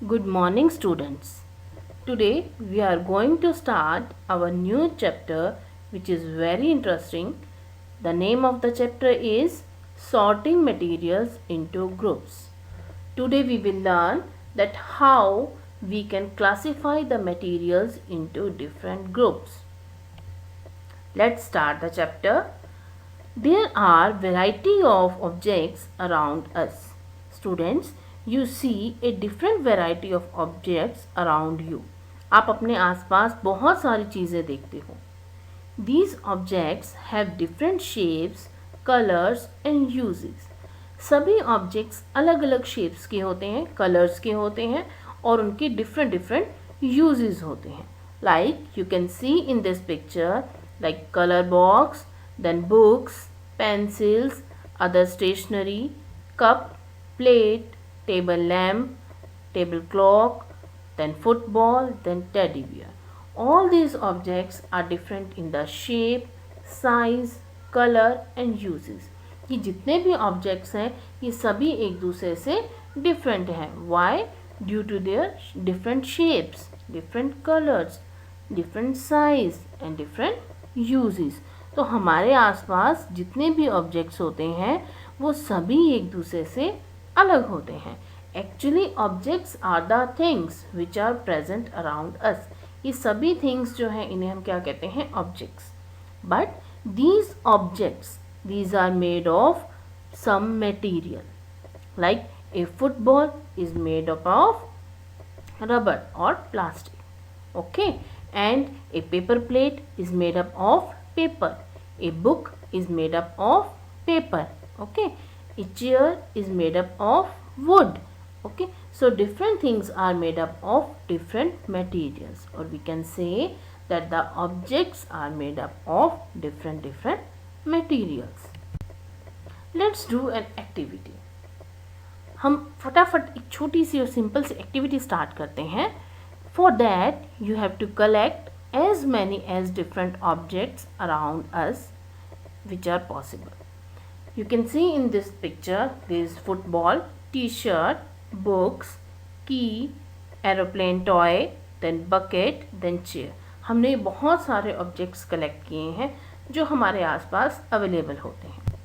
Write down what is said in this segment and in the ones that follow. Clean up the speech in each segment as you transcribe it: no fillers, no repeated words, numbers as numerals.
Good morning, students. Today we are going to start our new chapter, which is very interesting. The name of the chapter is Sorting Materials into Groups. Today we will learn that how we can classify the materials into different groups. Let's start the chapter. There are variety of objects around us. Students, you see a different variety of objects around you. आप अपने आसपास बहुत सारी चीज़ें देखते हो. These objects have different shapes, colors and uses. सभी objects अलग अलग shapes के होते हैं, colors के होते हैं और उनके different uses होते हैं. Like you can see in this picture, like color box, then books, pencils, other stationery, cup, plate, table lamp, table clock, then football, then teddy bear. All these objects are different in the shape, size, color and uses. ये जितने भी objects हैं ये सभी एक दूसरे से different हैं. Why? Due to their different shapes, different colors, different size and different uses. तो हमारे आसपास जितने भी ऑब्जेक्ट्स होते हैं वो सभी एक दूसरे से अलग होते हैं. Actually objects are the things which are present around us. ये सभी थिंग्स जो हैं इन्हें हम क्या कहते हैं? Objects. But these objects these are made of some material. Like a football is made up of rubber और plastic. Okay. And a paper plate is made up of paper. A book is made up of paper. Okay. A chair is made up of wood. Okay. So different things are made up of different materials, or we can say that the objects are made up of different materials. Let's do an activity. हम फटाफट एक छोटी सी और simple सी activity start करते हैं. For that, you have to collect as many as different objects around us which are possible. You can see in this picture, there is football, t-shirt, books, key, aeroplane toy, then bucket, then chair. हमने बहुत सारे objects collect किए हैं जो हमारे आसपास available होते हैं.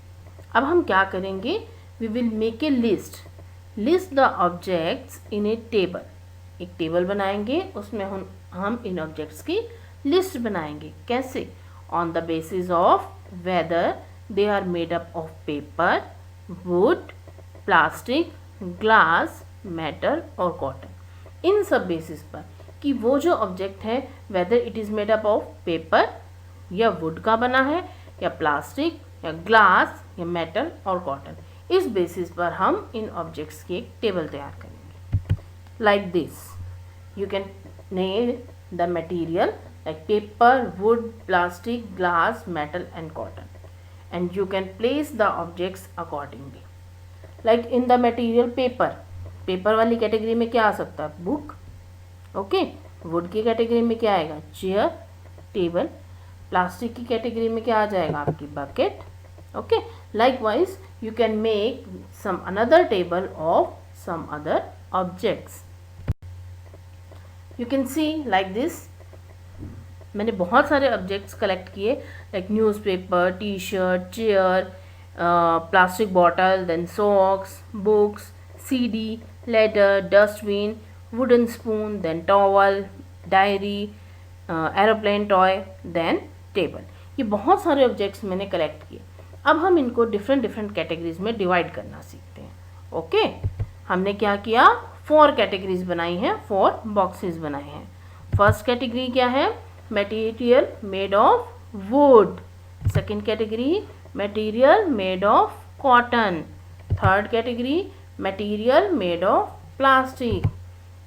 अब हम क्या करेंगे? We will make a list. List the objects in a table. एक टेबल बनाएंगे, उसमें हम इन ऑब्जेक्ट्स की लिस्ट बनाएंगे. कैसे? On the basis of whether they are made up of paper, wood, plastic, glass, metal और कॉटन. इन सब बेसिस पर कि वो जो ऑब्जेक्ट है whether it is made up of paper या वुड का बना है या प्लास्टिक या ग्लास या मेटल और कॉटन. इस बेसिस पर हम इन ऑब्जेक्ट्स की एक टेबल तैयार करेंगे. Like this, you can name the material like paper, wood, plastic, glass, metal and cotton, and you can place the objects accordingly. Like in the material paper वाली category में क्या आ सकता है? बुक. ओके. वुड की category में क्या आएगा? Chair, table. Plastic की कैटेगरी में क्या आ जाएगा? आपकी bucket. Okay. Likewise, you can make some another table of some other objects. You can see like this. मैंने बहुत सारे ऑब्जेक्ट्स कलेक्ट किए like newspaper, T shirt, chair, plastic bottle, then socks, books, CD, letter, dustbin, wooden spoon, then towel, diary, aeroplane toy, then table. ये बहुत सारे objects मैंने collect किए. अब हम इनको डिफरेंट कैटेगरीज में डिवाइड करना सीखते हैं. ओके. हमने क्या किया? 4 कैटेगरीज बनाई हैं, 4 बॉक्सेस बनाए हैं. फर्स्ट कैटेगरी क्या है? Material made of wood. Second category material made of cotton. Third category material made of plastic.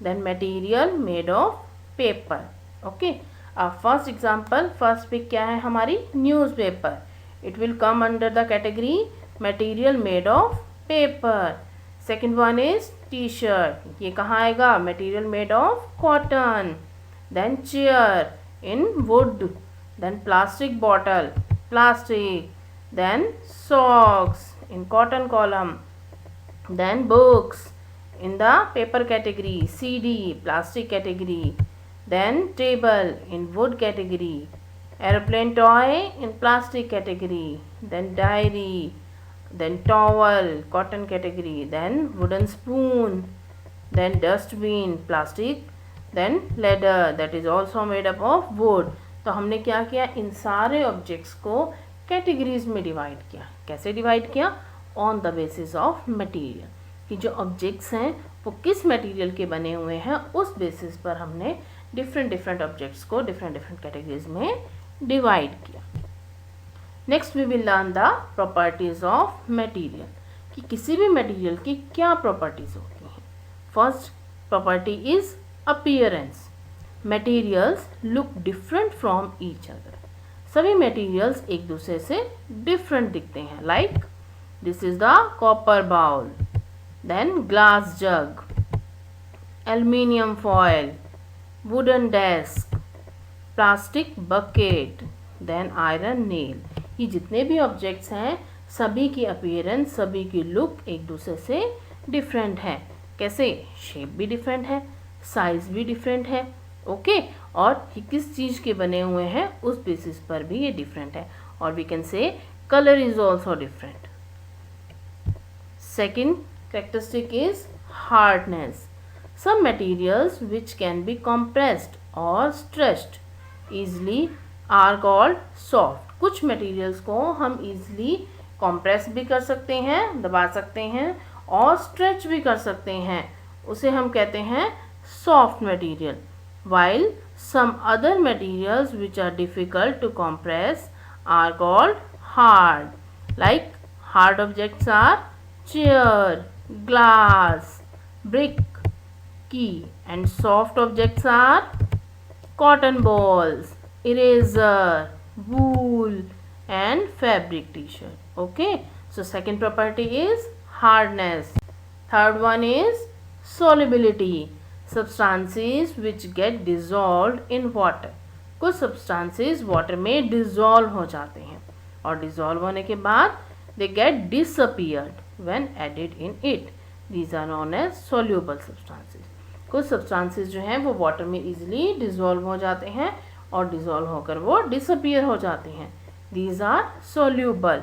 Then material made of paper. Okay. अब फर्स्ट एग्जांपल, फर्स्ट पिक क्या है हमारी? Newspaper. It will come under the category material made of paper. Second one is T shirt. ये कहाँ आएगा? Material made of cotton. Then chair in wood. Then plastic bottle, plastic. Then socks in cotton column. Then books in the paper category, CD plastic category, then table in wood category, aeroplane toy in plastic category, then diary, then towel cotton category, then wooden spoon, then dustbin plastic, then ladder that is also made up of wood. तो हमने क्या किया, इन सारे objects को categories में divide किया. कैसे divide किया? On the basis of material, कि जो ऑब्जेक्ट्स हैं वो किस मटेरियल के बने हुए हैं, उस बेसिस पर हमने डिफरेंट ऑब्जेक्ट्स को डिफरेंट कैटेगरीज में डिवाइड किया. Next we will learn the properties of material, कि किसी भी मटेरियल की क्या प्रॉपर्टीज होती हैं. First property is appearance. Materials look different from each other. सभी मटेरियल्स एक दूसरे से डिफरेंट दिखते हैं. Like this is the copper bowl, then glass jug, aluminium foil, wooden desk, plastic bucket, then iron nail. ये जितने भी ऑब्जेक्ट्स हैं सभी की अपीयरेंस, सभी की लुक एक दूसरे से डिफरेंट है. कैसे? शेप भी डिफरेंट है, साइज भी डिफरेंट है. ओके और ये किस चीज़ के बने हुए हैं उस बेसिस पर भी ये डिफरेंट है. और we can say colour is also different. Second characteristic is hardness. Some materials which can be compressed or stretched easily are called soft. कुछ materials को हम easily compress भी कर सकते हैं, दबा सकते हैं, और stretch भी कर सकते हैं, उसे हम कहते हैं soft material. While some other materials which are difficult to compress are called hard. Like hard objects are chair, glass, brick, key, and soft objects are cotton balls, eraser, wool, and fabric t-shirt. Okay, so second property is hardness. Third one is solubility. Substances which get dissolved in water. कुछ substances water में dissolve हो जाते हैं, और dissolve होने के बाद they get disappeared when added in it. These are known as soluble substances. कुछ substances जो हैं वो water में easily dissolve हो जाते हैं और dissolve होकर वो disappear हो जाते हैं. These are soluble.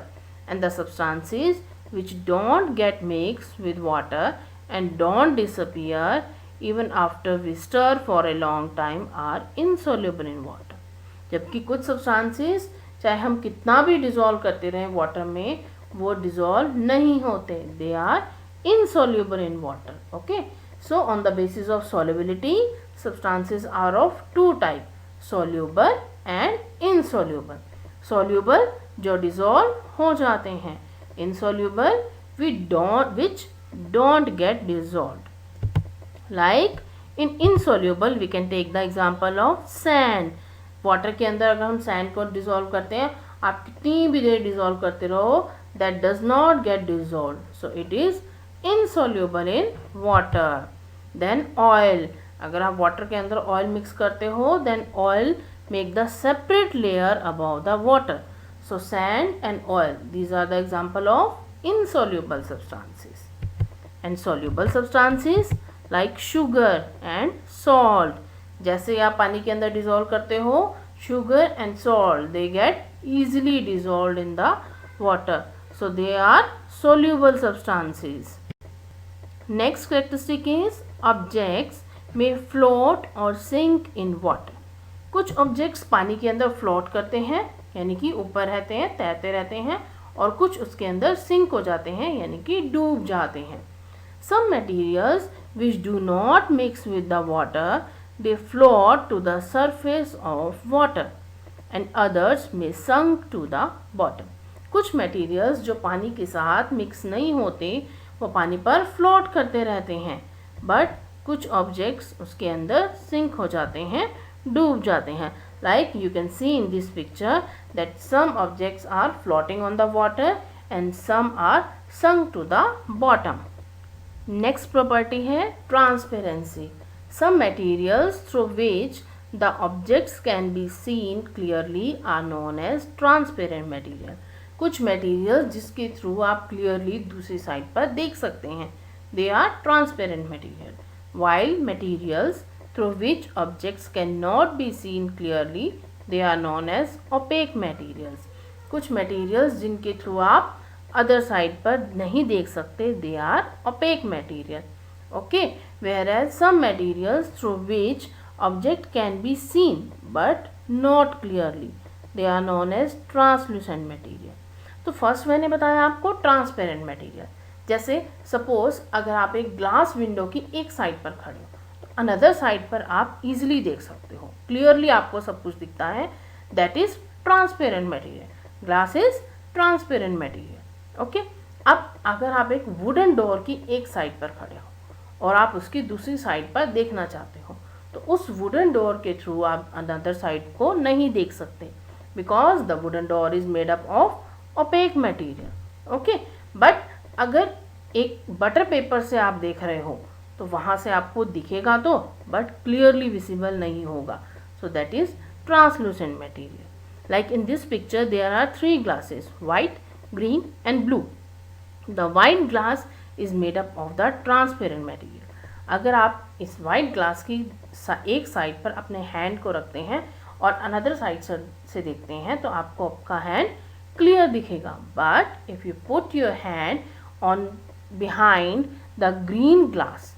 And the substances which don't get mixed with water and don't disappear even after we stir for a long time are insoluble in water. जबकि कुछ substances चाहे हम कितना भी dissolve करते रहें water में, वो dissolve नहीं होते. They are insoluble in water. Okay. So on the basis of solubility, substances are of two type, soluble and insoluble. Soluble जो dissolve हो जाते हैं, insoluble which don't get dissolved. Like in insoluble we can take the example of sand. Water के अंदर अगर हम sand को dissolve करते हैं, आप कितनी भी देर डिसॉल्व करते रहो, that does not get dissolve, so it is insoluble in water. Then oil, अगर आप वाटर के अंदर ऑयल मिक्स करते हो, then oil make the separate layer above the water. So sand and oil, these are the example of insoluble substances. And soluble substances like sugar and salt, जैसे आप पानी के अंदर डिसॉल्व करते हो, sugar and salt they get easily dissolved in the water, so they are soluble substances. Next characteristic is objects may float or sink in water. कुछ objects पानी के अंदर float करते हैं, यानी कि ऊपर रहते हैं, तैरते रहते हैं, और कुछ उसके अंदर sink हो जाते हैं, यानी कि डूब जाते हैं. Some materials which do not mix with the water, they float to the surface of water and others may sink to the bottom. कुछ मटेरियल्स जो पानी के साथ मिक्स नहीं होते वो पानी पर फ्लोट करते रहते हैं, बट कुछ ऑब्जेक्ट्स उसके अंदर सिंक हो जाते हैं, डूब जाते हैं. Like you can see in this picture that some objects are floating on the water and some are sunk to the bottom. Next property है transparency. Some materials through which the objects can be seen clearly are known as transparent material. कुछ materials जिसके through आप clearly दूसरी side पर देख सकते हैं, they are transparent material. While materials through which objects cannot be seen clearly, they are known as opaque materials. कुछ materials जिनके थ्रू आप अदर साइड पर नहीं देख सकते, they are opaque material. Okay, whereas some materials through which object can be seen but not clearly, they are known as translucent material. तो first मैंने बताया आपको ट्रांसपेरेंट मटेरियल. जैसे सपोज अगर आप एक ग्लास विंडो की एक साइड पर खड़े हो तो अनदर साइड पर आप इजीली देख सकते हो, क्लियरली आपको सब कुछ दिखता है, that is transparent material. Glass is transparent material. Okay, अब अगर आप एक वुडन डोर की एक साइड पर खड़े हो और आप उसकी दूसरी साइड पर देखना चाहते हो तो उस वुडन डोर के थ्रू आप अनदर साइड को नहीं देख सकते, because the wooden door is made up of opaque material. Okay, but अगर एक बटर पेपर से आप देख रहे हो तो वहाँ से आपको दिखेगा तो, बट क्लियरली विजिबल नहीं होगा. So that is translucent material. Like in this picture there are 3 glasses, white, green and blue. The white glass is made up of the transparent material. अगर आप इस white glass की एक side पर अपने hand को रखते हैं और अनदर साइड से देखते हैं तो आपको आपका हैंड क्लियर दिखेगा. But if you put your hand on behind the green glass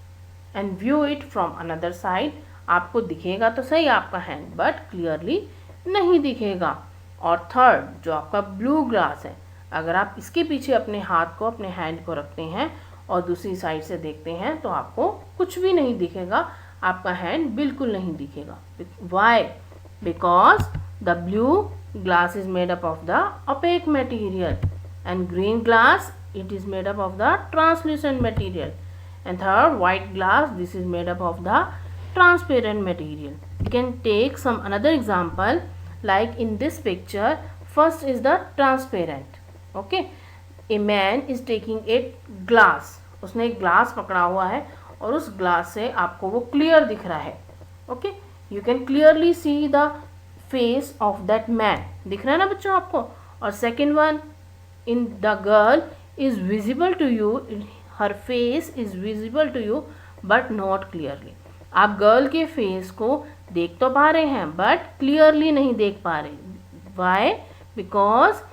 and view it from another side, आपको दिखेगा तो सही आपका हैंड, बट क्लियरली नहीं दिखेगा. और थर्ड जो आपका ब्लू ग्लास है, अगर आप इसके पीछे अपने हाथ को, अपने हैंड को रखते हैं और दूसरी साइड से देखते हैं तो आपको कुछ भी नहीं दिखेगा, आपका हैंड बिल्कुल नहीं दिखेगा. Why? Because the blue glass is made up of the opaque material and green glass it is made up of the translucent material, and third white glass, this is made up of the transparent material. You can take some another example like in this picture. First is the transparent. Okay, a man is taking a glass, उसने एक glass पकड़ा हुआ है और उस glass से आपको वो क्लियर दिख रहा है. Okay, you can clearly see the face of that man, दिख रहा है ना बच्चों आपको. और second one, in the girl is visible to you, her face is visible to you but not clearly. आप गर्ल के फेस को देख तो पा रहे हैं बट क्लियरली नहीं देख पा रहे. Why? Because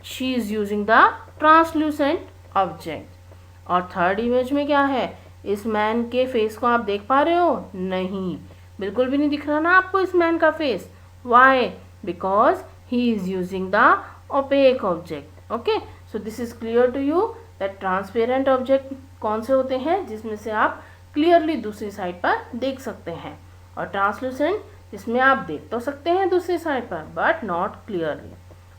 she is using the translucent object. और थर्ड इमेज में क्या है, इस मैन के फेस को आप देख पा रहे हो? नहीं, बिल्कुल भी नहीं दिख रहा ना आपको इस मैन का face. Why? Because he is using the opaque object. Okay, so this is clear to you that transparent object कौन से होते हैं जिसमें से आप क्लियरली दूसरी साइड पर देख सकते हैं, और ट्रांसलूसेंट जिसमें आप देख तो सकते हैं दूसरी साइड पर बट नॉट क्लियरली,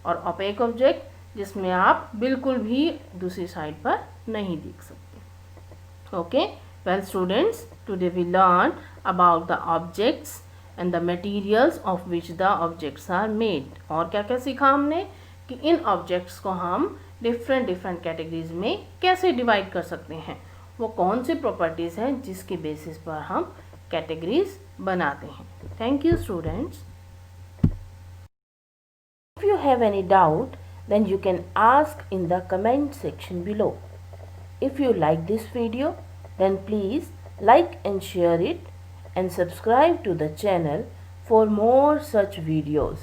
और ओपेक ऑब्जेक्ट जिसमें आप बिल्कुल भी दूसरी साइड पर नहीं देख सकते. Okay, well students, today we learn about the objects and the materials of which the objects are made. और क्या क्या सीखा हमने कि इन ऑब्जेक्ट्स को हम डिफरेंट कैटेगरीज में कैसे डिवाइड कर सकते हैं, वो कौन सी प्रॉपर्टीज़ हैं जिसके बेसिस पर हम कैटेगरीज बनाते हैं. Thank you students. If you have any doubt, then you can ask in the comment section below. If you like this video, then please like and share it and subscribe to the channel for more such videos.